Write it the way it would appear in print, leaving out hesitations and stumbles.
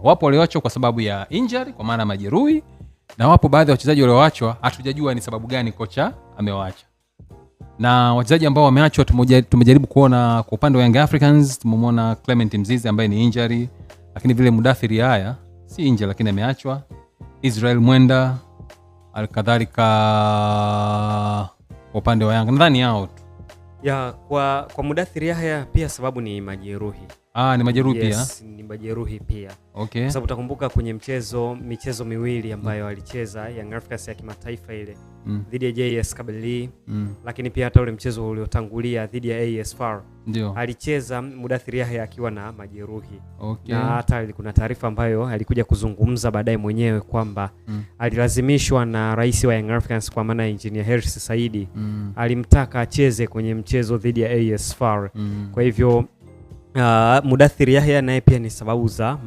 Wapo walioachwa kwa sababu ya injury, kwa maana majeruhi, na wapo baadhi ya wachezaji walioachwa hatujajua ni sababu gani kocha amewaacha. Na wachezaji ambao wameachwa tumejaribu kuona kwa upande wa Young Africans, tumemwona Clement Mzize ambaye ni injury, lakini vile Mudathir Yahya si injury lakini ameachwa. Israel Mwenda alikadhalika kwa upande wa Yanga, nadhani hao tu. Ya kwa Mudathir Yahya pia sababu ni majeruhi. Ni majeruhi pia. Yes, ni majeruhi pia. Okay. Kwa sababu utakumbuka kwenye michezo miwili ambayo alicheza Young Africans ya kimataifa ile dhidi ya JS Kabylie, lakini pia hata ule mchezo uliotangulia dhidi ya AS FAR. Ndio. Alicheza Mudathir Yahya akiwa na majeruhi. Okay. Na hata kuna taarifa ambayo alikuja kuzungumza baadaye mwenyewe kwamba alilazimishwa na rais wa Young Africans kwa maana Engineer Hersi Said alimtaka acheze kwenye mchezo dhidi ya AS FAR. Kwa hivyo Mudathir Yahya naye pia ni sababu za